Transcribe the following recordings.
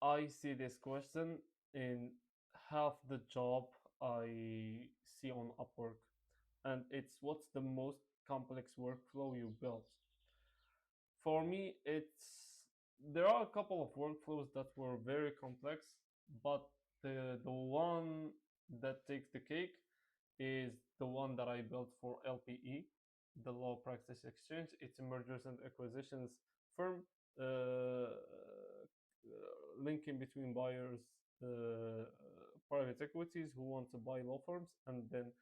I see this question in half the job I see on Upwork, and it's what's the most complex workflow you built? For me, it's there are a couple of workflows that were very complex, but the one that takes the cake is the one that I built for LPE, the Law Practice Exchange. It's a mergers and acquisitions firm, linking between buyers, uh, private equities who want to buy law firms, and then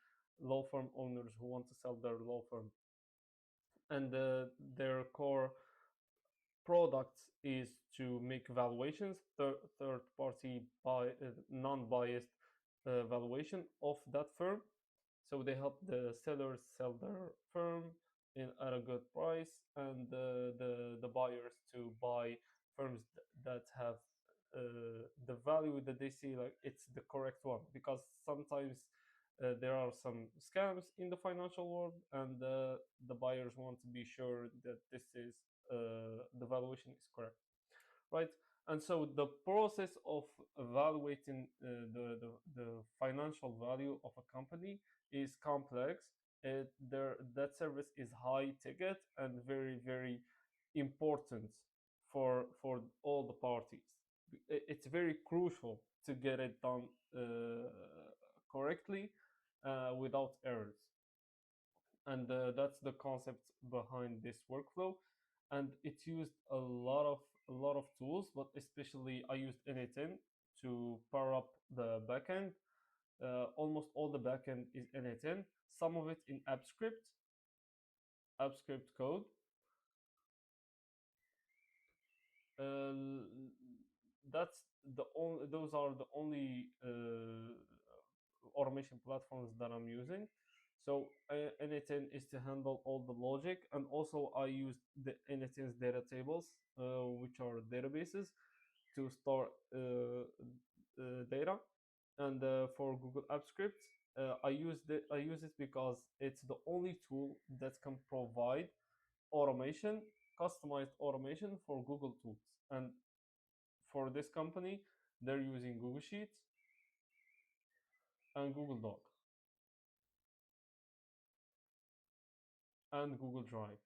law firm owners who want to sell their law firm. And their core product is to make valuations, third party non-biased valuation of that firm. So they help the sellers sell their firm at a good price, and the buyers to buy firms that have the value that they see like it's the correct one, because sometimes there are some scams in the financial world, and the buyers want to be sure that this is the valuation is correct, right? And so the process of evaluating the financial value of a company is complex. That service is high ticket and very, very important for all the parties. It's very crucial to get it done correctly, without errors. And that's the concept behind this workflow. And it used a lot of tools, but especially I used n8n to power up the backend. Almost all the backend is n8n, some of it in AppScript code. uh, that's the only those are the only automation platforms that I'm using. So n8n is to handle all the logic, and also I use the n8n's data tables, which are databases to store data. And for Google Apps Script, I use it because it's the only tool that can provide automation, customized automation for Google tools. And for this company, they're using Google Sheets and Google Doc and Google Drive.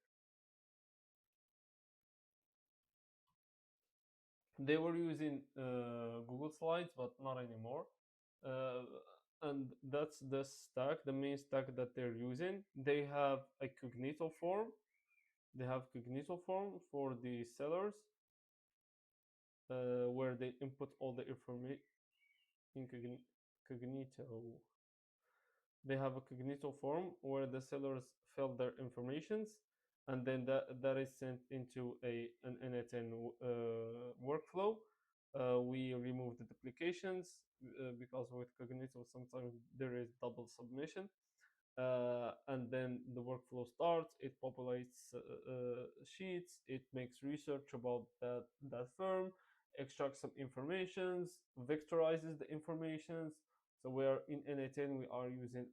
They were using Google Slides, but not anymore. Uh, and that's the stack, the main stack that they're using. They have a Cognito form. They have Cognito form for the sellers, where they input all the information in Cognito. They have a Cognito form where the sellers fill their informations, and then that is sent into an n8n workflow. We remove the duplications, because with Cognito sometimes there is double submission. And then the workflow starts. It populates sheets. It makes research about that firm, extracts some informations, vectorizes the informations. So we are in n8n. We are using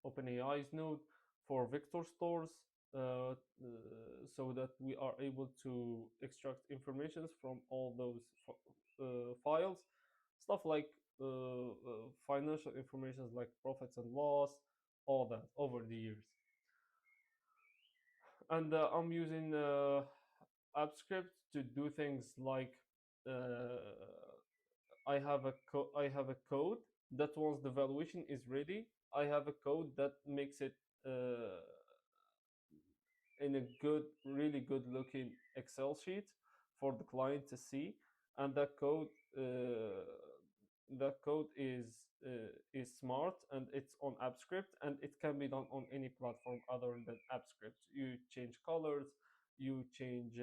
OpenAI's node for vector stores, so that we are able to extract informations from all those files, stuff like financial information like profits and loss, all that over the years. And I'm using AppScript to do things like uh, I have a code that once the valuation is ready, I have a code that makes it in a really good looking Excel sheet for the client to see. And that code is smart, and it's on AppScript, and it can be done on any platform other than AppScript. You change colors, you change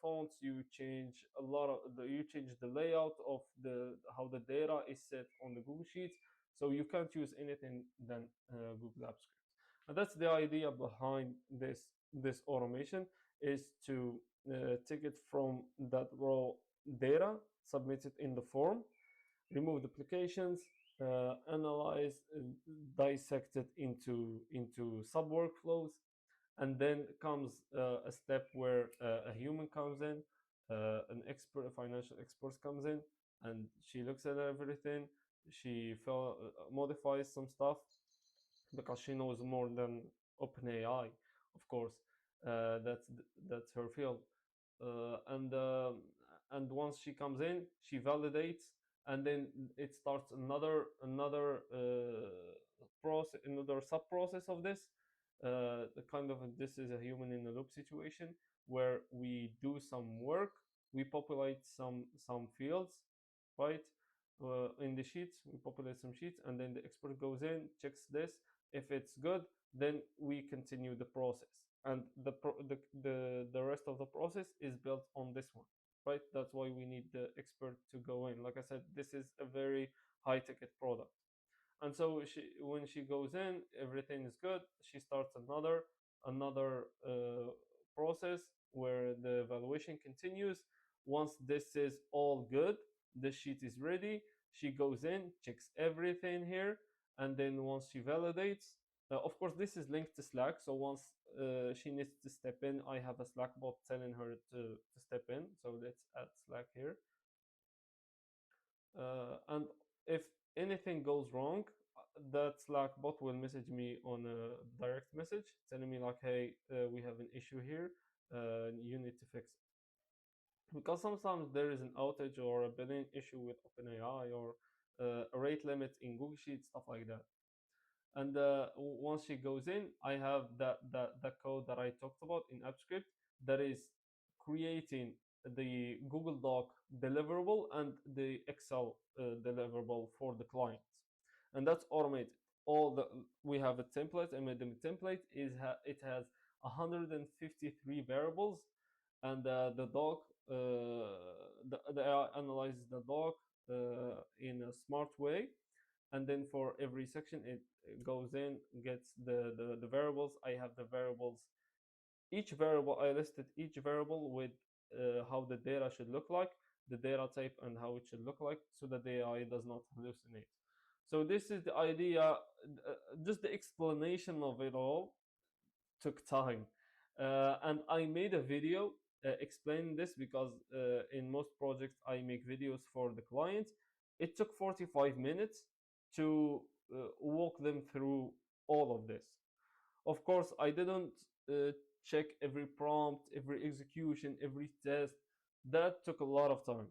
fonts, you change the layout of the how the data is set on the Google Sheets. So you can't use anything than Google AppScript. And that's the idea behind this automation, is to take it from that raw data, submit it in the form, remove duplications, analyze, dissect it into sub workflows, and then comes a step where a human comes in, an expert, a financial expert comes in, and she looks at everything. She modifies some stuff because she knows more than OpenAI, of course. That's her field. And once she comes in, she validates, and then it starts another process, another sub process of this. The kind of this is a human in the loop situation where we do some work, we populate some fields, right? In the sheets, we populate some sheets, and then the expert goes in, checks this. If it's good, then we continue the process, and the rest of the process is built on this one, right? That's why we need the expert to go in. Like I said, this is a very high ticket product. And so when she goes in, everything is good. She starts another process where the evaluation continues. Once this is all good, the sheet is ready. She goes in, checks everything here, and then once she validates, of course, this is linked to Slack. So once she needs to step in, I have a Slack bot telling her to step in. So let's add Slack here. And if anything goes wrong, that Slack bot will message me on a direct message telling me like, hey, we have an issue here. You need to fix it. Because sometimes there is an outage or a billing issue with OpenAI or a rate limit in Google Sheets, stuff like that. And once she goes in, I have that code that I talked about in AppScript that is creating the Google Doc deliverable and the Excel deliverable for the clients, and that's automated. All the We have a template, and the template it has 153 variables, and the doc the AI analyzes the doc in a smart way, and then for every section it goes in, gets the variables. I have the variables, each variable I listed each variable with how the data should look like, the data type and how it should look like, so that the AI does not hallucinate. So this is the idea. Just the explanation of it all took time, and I made a video explaining this because in most projects I make videos for the clients. It took 45 minutes to walk them through all of this. Of course, I didn't check every prompt, every execution, every test. That took a lot of time.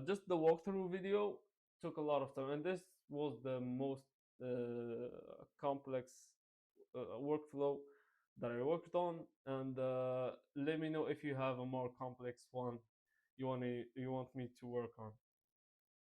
Just the walkthrough video took a lot of time, and this was the most complex workflow that I worked on. And let me know if you have a more complex one you want me to work on.